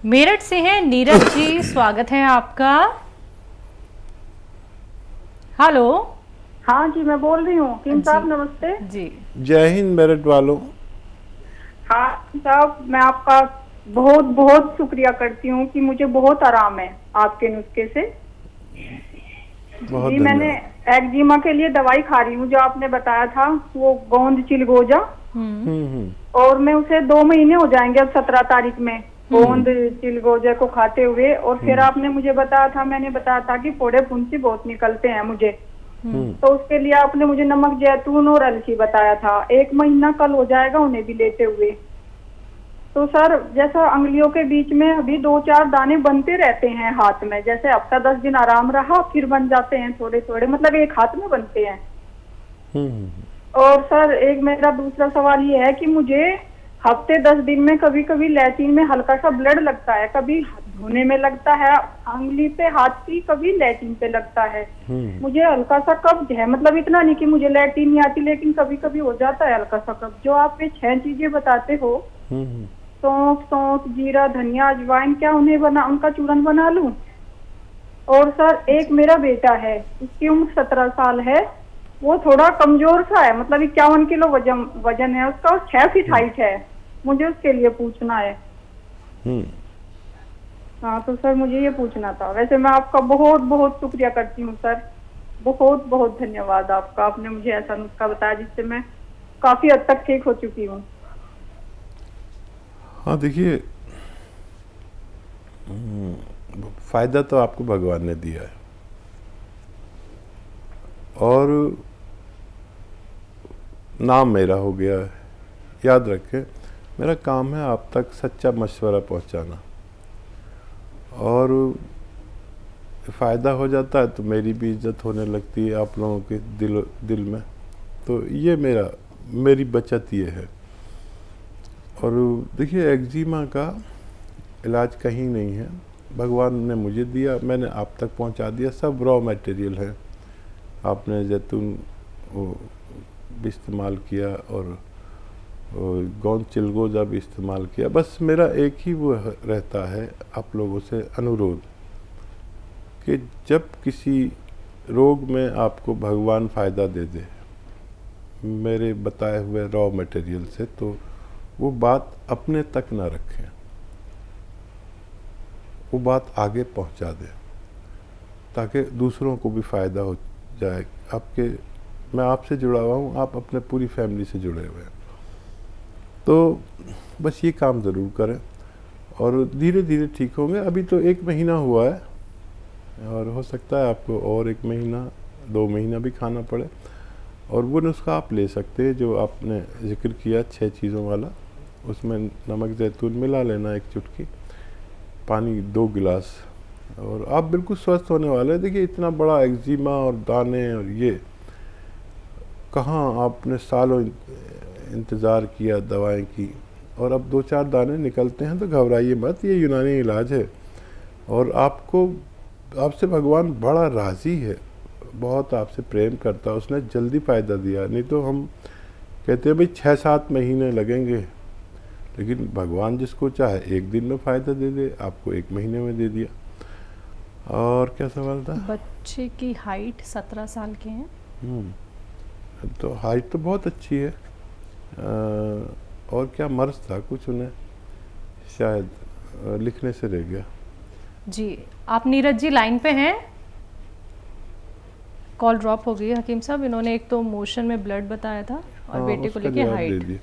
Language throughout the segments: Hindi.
मेरठ से हैं नीरज जी, स्वागत है आपका। हेलो। हाँ जी, मैं बोल रही हूँ। हकीम साहब नमस्ते जी। जय हिंद मेरठ वालों। हाँ हकीम साहब, मैं आपका बहुत बहुत शुक्रिया करती हूँ कि मुझे बहुत आराम है आपके नुस्खे से। बहुत जी, मैंने धन्यवाद। एक्जिमा के लिए दवाई खा रही हूँ जो आपने बताया था, वो गोंद चिलगोजा। हम्म। और मैं उसे 2 महीने हो जाएंगे अब 17 तारीख में गोंद चिलगोजा को खाते हुए। और फिर आपने मुझे बताया था, मैंने बताया था कि फोड़े फुंसी बहुत निकलते हैं मुझे, तो उसके लिए आपने मुझे नमक जैतून और अलसी बताया था। 1 महीना कल हो जाएगा उन्हें भी लेते हुए। तो सर, जैसा अंगुलियों के बीच में अभी 2-4 दाने बनते रहते हैं हाथ में, जैसे हफ्ता 10 दिन आराम रहा फिर बन जाते हैं थोड़े थोड़े, मतलब एक हाथ में बनते हैं। हम्म। और सर, एक मेरा दूसरा सवाल ये है कि मुझे हफ्ते 10 दिन में कभी कभी लैट्रिन में हल्का सा ब्लड लगता है, कभी धोने में लगता है अंगुली पे हाथ की, कभी लैट्रिन पे लगता है। मुझे हल्का सा कब्ज है, मतलब इतना नहीं कि मुझे लैट्रिन नहीं आती, लेकिन कभी कभी हो जाता है हल्का सा कब्ज। जो आप ये 6 चीजें बताते हो, सौंफ सौंफ जीरा धनिया अजवाइन, क्या उन्हें उनका चूरन बना लूं? और सर, एक मेरा बेटा है, उसकी उम्र 17 साल है। वो थोड़ा कमजोर सा है, मतलब 51 किलो वजन वजन है उसका, और 6 फीट हाइट है। मुझे उसके लिए पूछना है। हाँ तो सर, मुझे ये पूछना था। वैसे मैं आपका बहुत बहुत शुक्रिया करती हूँ सर, बहुत बहुत धन्यवाद आपका। आपने मुझे ऐसा नुस्खा बताया जिससे मैं काफी हद तक ठीक हो चुकी हूँ। हाँ देखिए, फायदा तो आपको भगवान ने दिया है, और नाम मेरा हो गया है। याद रखें, मेरा काम है आप तक सच्चा मशवरा पहुंचाना, और फ़ायदा हो जाता है तो मेरी भी इज्जत होने लगती है आप लोगों के दिल में। तो ये मेरी बचत ये है। और देखिए, एक्जिमा का इलाज कहीं नहीं है, भगवान ने मुझे दिया, मैंने आप तक पहुंचा दिया। सब रॉ मटेरियल है। आपने जैतून भी इस्तेमाल किया, और गोंद चिलगोजा भी इस्तेमाल किया। बस मेरा एक ही वो रहता है आप लोगों से अनुरोध, कि जब किसी रोग में आपको भगवान फ़ायदा दे दे मेरे बताए हुए रॉ मटेरियल से, तो वो बात अपने तक ना रखें, वो बात आगे पहुंचा दें, ताकि दूसरों को भी फ़ायदा हो जाए। मैं आपसे जुड़ा हुआ हूँ, आप अपने पूरी फैमिली से जुड़े हुए हैं। तो बस ये काम ज़रूर करें, और धीरे धीरे ठीक होंगे। अभी तो 1 महीना हुआ है, और हो सकता है आपको और 1 महीना 2 महीना भी खाना पड़े। और वो नुस्खा आप ले सकते हैं जो आपने जिक्र किया 6 चीज़ों वाला, उसमें नमक जैतून मिला लेना, 1 चुटकी, पानी 2 गिलास, और आप बिल्कुल स्वस्थ होने वाले हैं। देखिए, इतना बड़ा एक्जिमा और दाने, और ये कहाँ आपने सालों इंतज़ार किया दवाएं की, और अब 2-4 दाने निकलते हैं तो घबराइए मत, ये यूनानी इलाज है। और आपसे भगवान बड़ा राज़ी है, बहुत आपसे प्रेम करता है, उसने जल्दी फ़ायदा दिया। नहीं तो हम कहते हैं भाई 6-7 महीने लगेंगे, लेकिन भगवान जिसको चाहे 1 दिन में फ़ायदा दे दे, आपको 1 महीने में दे दिया। और क्या सवाल था? बच्चे की हाइट 17 साल के हैं। तो हाइट तो बहुत अच्छी है। और क्या मर्ज था कुछ उन्हें, शायद लिखने से रह गया। जी, आप नीरज जी लाइन पे हैं? कॉल ड्रॉप हो गई है हकीम साहब। इन्होंने एक तो मोशन में ब्लड बताया था, और हाँ, बेटे को उसका लेके जवाब दे हाइट। दिए।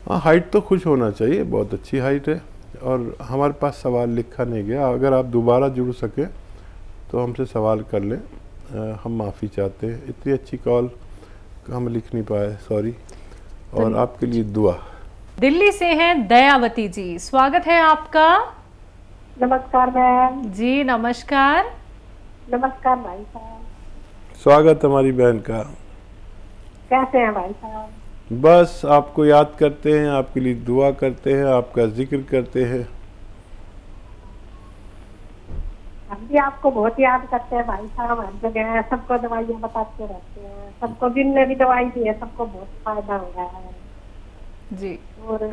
हाँ, हाइट तो खुश होना चाहिए, बहुत अच्छी हाइट है। और हमारे पास सवाल लिखा नहीं गया, अगर आप दोबारा जुड़ सकें तो हमसे सवाल कर लें। हम माफ़ी चाहते हैं, इतनी अच्छी कॉल हम लिख नहीं पाए, सॉरी। और आपके लिए दुआ। दिल्ली से हैं दयावती जी, स्वागत है आपका। नमस्कार मैम। जी नमस्कार। नमस्कार भाई साहब। स्वागत हमारी बहन का। कैसे हैं भाई साहब? बस आपको याद करते हैं, आपके लिए दुआ करते हैं, आपका जिक्र करते हैं। हम भी आपको बहुत याद करते हैं भाई साहब, हर जगह सबको दवाइयाँ बताते रहते हैं, सबको जिनने भी दवाई दी है सबको बहुत फायदा हो रहा है। जी। और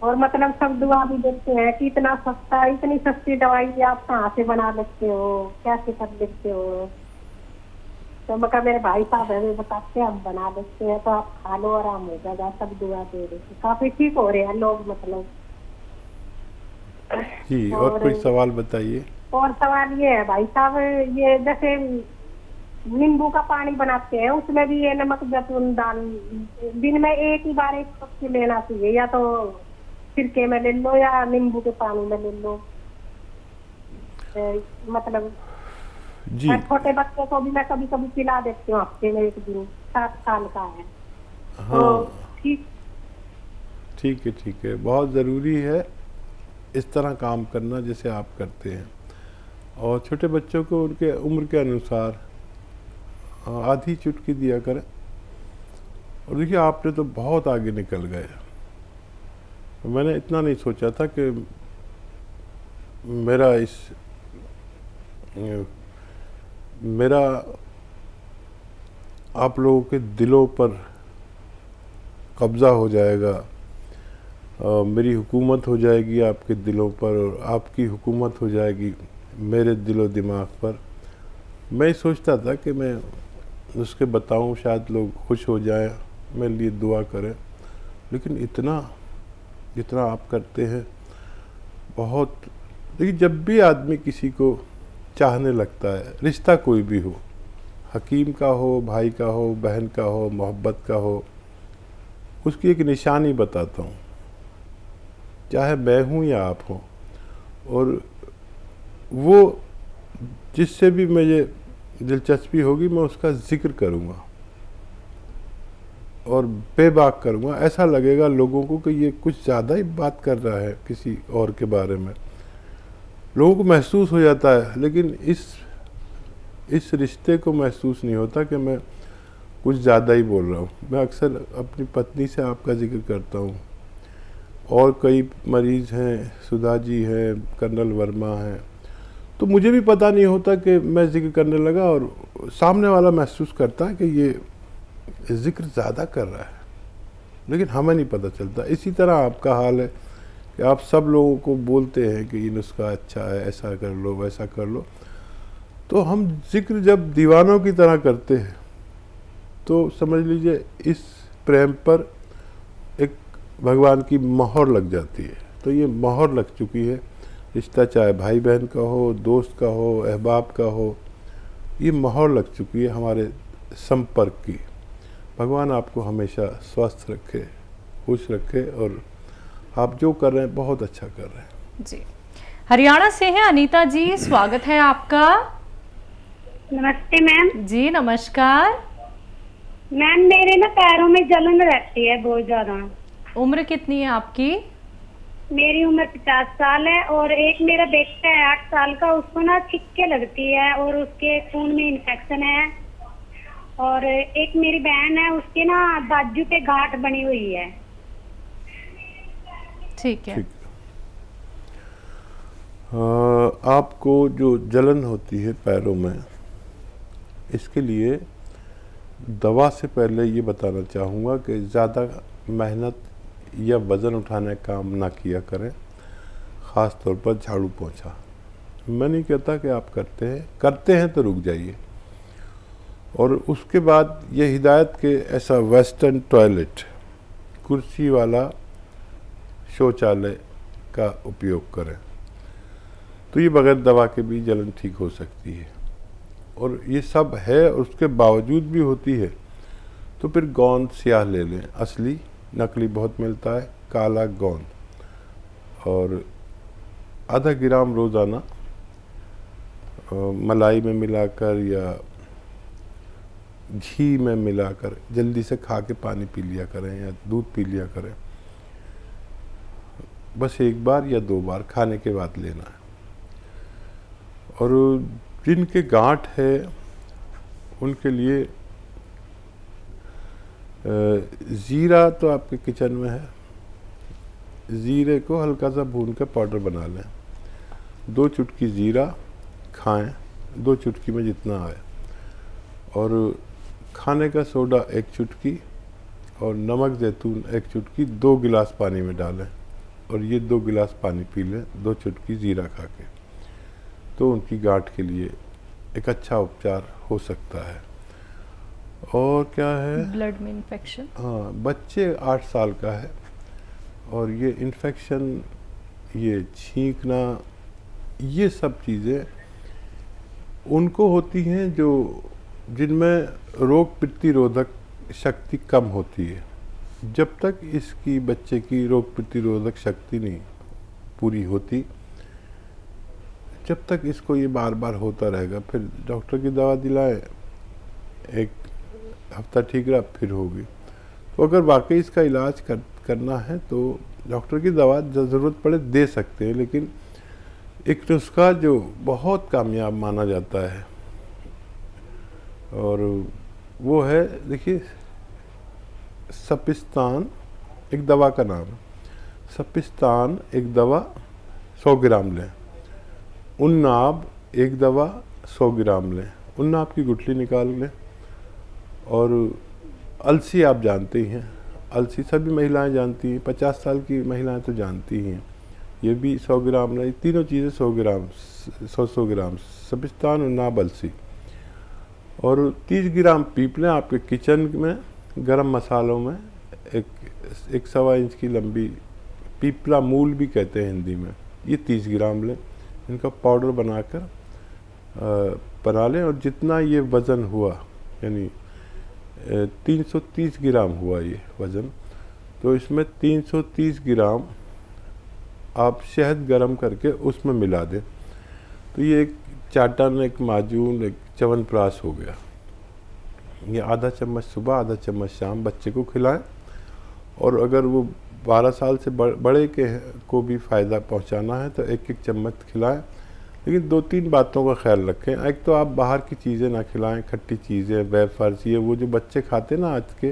और मतलब सब दुआ भी देते हैं कि इतना सस्ता, इतनी सस्ती दवाई आप कहाँ से बना लेते हो, कैसे कर लेते हो। तो मैं मेरे भाई साहब है, वे बताते हैं हम बना लेते हैं, तो आप खा लो आराम हो जाएगा। सब दुआ दे रहे थे, काफी ठीक हो रहे हैं लोग मतलब। जी, और कोई सवाल बताइए। और सवाल ये है भाई साहब, ये जैसे नींबू का पानी बनाते हैं उसमें भी ये नमक जैतून डाल, दिन में एक ही बार एक कप लेना चाहिए, या तो सिरके में ले लो या नींबू के पानी में ले लो। मतलब जी, छोटे बच्चे को भी मैं कभी कभी पिला देती हूँ, हफ्ते में एक दिन, 7 साल का है। हाँ तो ठीक ठीक है, बहुत ज़रूरी है इस तरह काम करना जैसे आप करते हैं। और छोटे बच्चों को उनके उम्र के अनुसार आधी चुटकी दिया करें। और देखिए, आपने तो बहुत आगे निकल गए। मैंने इतना नहीं सोचा था कि मेरा आप लोगों के दिलों पर कब्ज़ा हो जाएगा, मेरी हुकूमत हो जाएगी आपके दिलों पर, और आपकी हुकूमत हो जाएगी मेरे दिलो दिमाग पर। मैं सोचता था कि मैं उसके बताऊं, शायद लोग खुश हो जाएं, मेरे लिए दुआ करें। लेकिन इतना जितना आप करते हैं, बहुत। देखिए, जब भी आदमी किसी को चाहने लगता है, रिश्ता कोई भी हो, हकीम का हो, भाई का हो, बहन का हो, मोहब्बत का हो, उसकी एक निशानी बताता हूँ, चाहे मैं हूँ या आप हो। और वो जिससे भी मुझे दिलचस्पी होगी, मैं उसका जिक्र करूँगा और बेबाक करूँगा। ऐसा लगेगा लोगों को कि ये कुछ ज़्यादा ही बात कर रहा है किसी और के बारे में, लोगों को महसूस हो जाता है। लेकिन इस रिश्ते को महसूस नहीं होता कि मैं कुछ ज़्यादा ही बोल रहा हूँ। मैं अक्सर अपनी पत्नी से आपका जिक्र करता हूँ, और कई मरीज़ हैं, सुधा जी हैं, कर्नल वर्मा हैं, तो मुझे भी पता नहीं होता कि मैं जिक्र करने लगा, और सामने वाला महसूस करता है कि ये जिक्र ज़्यादा कर रहा है, लेकिन हमें नहीं पता चलता। इसी तरह आपका हाल है कि आप सब लोगों को बोलते हैं कि ये नुस्खा अच्छा है, ऐसा कर लो, वैसा कर लो। तो हम जिक्र जब दीवानों की तरह करते हैं, तो समझ लीजिए इस प्रेम पर एक भगवान की मोहर लग जाती है। तो ये मोहर लग चुकी है। रिश्ता चाहे भाई बहन का हो, दोस्त का हो, अहबाब का हो, ये मोहर लग चुकी है हमारे संपर्क की। भगवान आपको हमेशा स्वस्थ रखे, खुश रखे, और आप जो कर रहे हैं बहुत अच्छा कर रहे हैं। जी, हरियाणा से हैं अनीता जी, स्वागत है आपका। नमस्ते मैम। जी नमस्कार। मैम मेरे ना पैरों में जलन रहती है बहुत ज्यादा। उम्र कितनी है आपकी? मेरी उम्र 50 साल है, और एक मेरा बेटा है 8 साल का, उसको ना छिक्के लगती है और उसके खून में इन्फेक्शन है। और एक मेरी बहन है, उसके ना बाजू पे गांठ बनी हुई है। ठीक है। आपको जो जलन होती है पैरों में, इसके लिए दवा से पहले ये बताना चाहूँगा कि ज़्यादा मेहनत या वज़न उठाने का काम ना किया करें, ख़ास तौर पर झाड़ू पोंछा। मैं नहीं कहता कि आप करते हैं तो रुक जाइए। और उसके बाद ये हिदायत के ऐसा वेस्टर्न टॉयलेट, कुर्सी वाला शौचालय का उपयोग करें, तो ये बगैर दवा के भी जलन ठीक हो सकती है। और ये सब है, और उसके बावजूद भी होती है, तो फिर गोंद स्याह ले लें। असली नकली बहुत मिलता है, काला गोंद, और आधा ग्राम रोज़ाना मलाई में मिलाकर या घी में मिलाकर जल्दी से खा के पानी पी लिया करें, या दूध पी लिया करें। बस 1 बार या 2 बार खाने के बाद लेना है। और जिनके गांठ है उनके लिए ज़ीरा तो आपके किचन में है, ज़ीरे को हल्का सा भून कर पाउडर बना लें। 2 चुटकी ज़ीरा खाएं, 2 चुटकी में जितना आए। और खाने का सोडा 1 चुटकी और नमक जैतून 1 चुटकी 2 गिलास पानी में डालें। और ये 2 गिलास पानी पी लें 2 चुटकी ज़ीरा खा के, तो उनकी गांठ के लिए एक अच्छा उपचार हो सकता है। और क्या है, ब्लड में इन्फेक्शन। हाँ, बच्चे 8 साल का है और ये इन्फेक्शन, ये छींकना, ये सब चीज़ें उनको होती हैं जो जिनमें रोग प्रतिरोधक शक्ति कम होती है। जब तक इसकी बच्चे की रोग प्रतिरोधक शक्ति नहीं पूरी होती, जब तक इसको ये बार बार होता रहेगा, फिर डॉक्टर की दवा दिलाए, 1 हफ्ता ठीक रहा फिर होगी। तो अगर वाकई इसका इलाज करना है तो डॉक्टर की दवा ज़रूरत पड़े दे सकते हैं, लेकिन एक नुस्खा जो बहुत कामयाब माना जाता है और वो है, देखिए, सपिस्तान एक दवा का नाम है। सपिस्तान एक दवा 100 ग्राम लें, उन्नाब एक दवा 100 ग्राम लें, उन्नाब की गुठली निकाल लें। और अलसी आप जानते ही हैं, अलसी सभी महिलाएं जानती हैं, 50 साल की महिलाएं तो जानती ही हैं, ये भी 100 ग्राम लें। तीनों चीज़ें 100 ग्राम, 100 ग्राम सपिस्तान, उन्नाब, अलसी। और 30 ग्राम पीप लें आपके किचन में, गरम मसालों में एक 1.25 इंच की लंबी पीपला मूल भी कहते हैं हिंदी में, ये 30 ग्राम लें। इनका पाउडर बनाकर बना लें और जितना ये वज़न हुआ, यानी 330 ग्राम हुआ ये वज़न, तो इसमें 330 ग्राम आप शहद गरम करके उसमें मिला दें। तो ये एक चाटन, एक माजून, एक च्यवनप्राश हो गया। ये आधा चम्मच सुबह, आधा चम्मच शाम बच्चे को खिलाएं। और अगर वो 12 साल से बड़े के को भी फ़ायदा पहुंचाना है तो 1-1 चम्मच खिलाएं। लेकिन 2-3 बातों का ख्याल रखें। एक तो आप बाहर की चीज़ें ना खिलाएं, खट्टी चीज़ें, वेफर्स, ये वो जो बच्चे खाते ना आज के,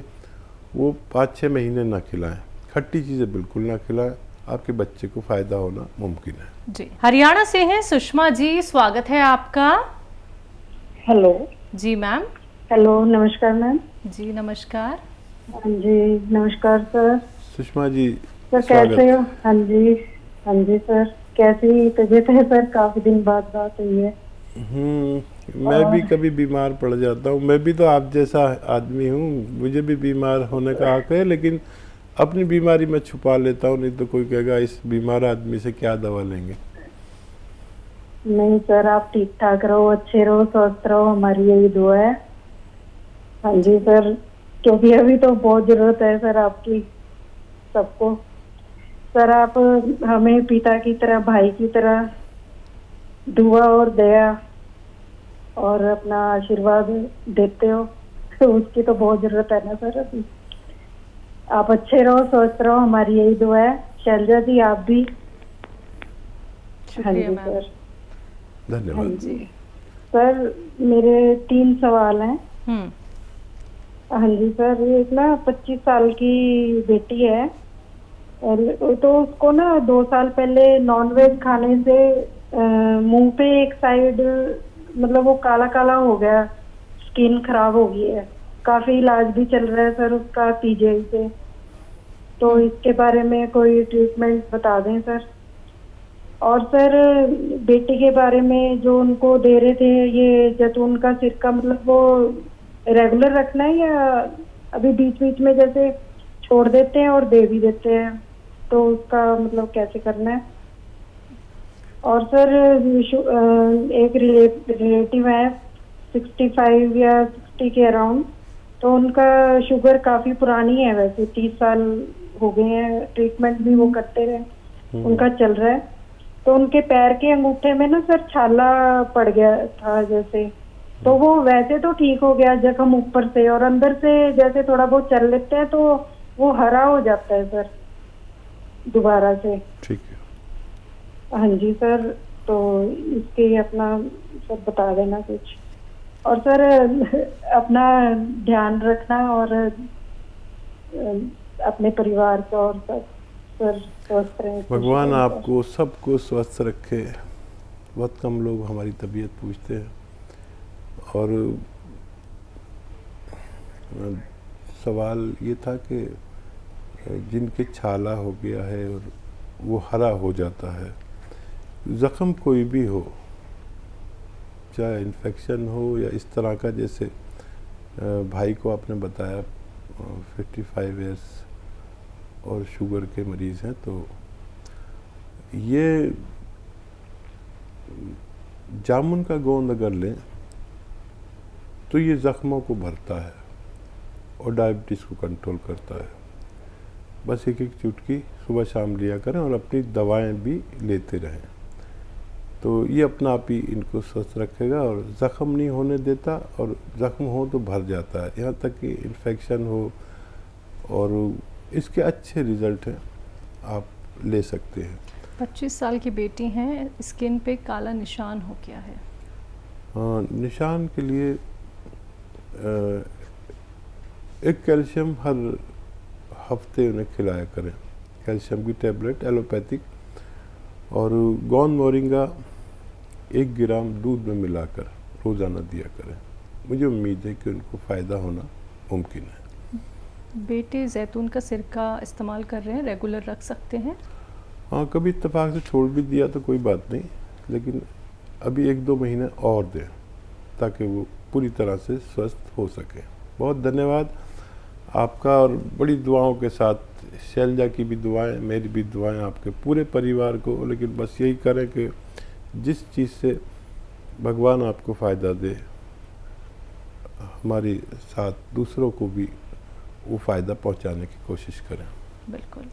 वो 5-6 महीने ना खिलाएं। खट्टी चीज़ें बिल्कुल ना खिलाएं, आपके बच्चे को फ़ायदा होना मुमकिन है। जी, हरियाणा से हैं सुषमा जी, स्वागत है आपका। हेलो। जी मैम। हेलो, नमस्कार मैम। जी नमस्कार। हाँ जी, नमस्कार सर। सुषमा जी, सर कैसे हो? हाँ जी, हाँ जी सर, कैसी तबीयत है सर? काफी दिन बाद बात हुई है। मैं भी कभी बीमार पड़ जाता हूँ, मैं भी तो आप जैसा आदमी हूँ, मुझे भी बीमार होने का हक है, लेकिन अपनी बीमारी मैं छुपा लेता हूँ, नहीं तो कोई कहेगा इस बीमार आदमी से क्या दवा लेंगे। नहीं सर, आप ठीक ठाक रहो, अच्छे रहो, स्वस्थ रहो, हमारी यही दुआ है। हाँ जी सर, क्योंकि अभी तो बहुत जरूरत है सर आपकी, सबको। सर आप हमें पिता की तरह, भाई की तरह दुआ और दया और अपना आशीर्वाद देते हो, तो उसकी तो बहुत जरूरत है ना सर अभी। आप अच्छे रहो, स्वस्थ रहो, हमारी यही दुआ है। शैलजा जी आप भी। हाँ जी सर, धन्यवाद। हाँ जी सर, मेरे 3 सवाल हैं। हाँ जी सर, एक ना 25 साल की बेटी है, तो उसको ना 2 साल पहले नॉनवेज खाने से मुंह पे एक साइड, मतलब वो काला काला हो गया, स्किन खराब हो गई है। काफी इलाज भी चल रहा है सर उसका पीजीआई से, तो इसके बारे में कोई ट्रीटमेंट बता दें सर। और सर बेटी के बारे में जो उनको दे रहे थे ये जैतून का सिरका, मतलब वो रेगुलर रखना है या अभी बीच बीच में जैसे छोड़ देते हैं और दे भी देते हैं, तो उसका मतलब कैसे करना है। और सर एक रिलेटिव है 65 या 60 के अराउंड, तो उनका शुगर काफी पुरानी है, वैसे 30 साल हो गए हैं, ट्रीटमेंट भी वो करते रहे, उनका चल रहा है। तो उनके पैर के अंगूठे में ना सर छाला पड़ गया था जैसे, तो वो वैसे तो ठीक हो गया जख्म ऊपर से, और अंदर से जैसे थोड़ा बहुत चल लेते हैं तो वो हरा हो जाता है सर दोबारा से। ठीक है। हाँ जी सर, तो इसके अपना सब बता देना कुछ। और सर अपना ध्यान रखना और अपने परिवार का, और सब सर स्वस्थ रहे। भगवान आपको सबको स्वस्थ रखे। बहुत कम लोग हमारी तबीयत पूछते हैं, और सवाल ये था कि जिनके छाला हो गया है और वो हरा हो जाता है। ज़ख़म कोई भी हो, चाहे इन्फेक्शन हो या इस तरह का, जैसे भाई को आपने बताया 55 इयर्स और शुगर के मरीज़ हैं, तो ये जामुन का गोंद अगर लें तो ये ज़ख्मों को भरता है और डायबिटीज़ को कंट्रोल करता है। बस एक एक चुटकी सुबह शाम लिया करें और अपनी दवाएं भी लेते रहें, तो ये अपना आप ही इनको स्वस्थ रखेगा और ज़ख़म नहीं होने देता, और ज़ख़म हो तो भर जाता है, यहाँ तक कि इन्फेक्शन हो, और इसके अच्छे रिज़ल्ट हैं, आप ले सकते हैं। 25 साल की बेटी हैं, स्किन पे काला निशान हो गया है। निशान के लिए एक कैल्शियम हर हफ्ते उन्हें खिलाया करें, कैल्शियम की टैबलेट एलोपैथिक, और गोंद मोरिंगा 1 ग्राम दूध में मिलाकर रोज़ाना दिया करें। मुझे उम्मीद है कि उनको फ़ायदा होना मुमकिन है। बेटे जैतून का सिरका इस्तेमाल कर रहे हैं, रेगुलर रख सकते हैं? हाँ, कभी इत्तेफाक से छोड़ भी दिया तो कोई बात नहीं, लेकिन अभी 1-2 महीने और दें ताकि वो पूरी तरह से स्वस्थ हो सके। बहुत धन्यवाद आपका, और बड़ी दुआओं के साथ शैलजा की भी दुआएं, मेरी भी दुआएं आपके पूरे परिवार को। लेकिन बस यही करें कि जिस चीज़ से भगवान आपको फ़ायदा दे, हमारे साथ दूसरों को भी वो फ़ायदा पहुंचाने की कोशिश करें। बिल्कुल।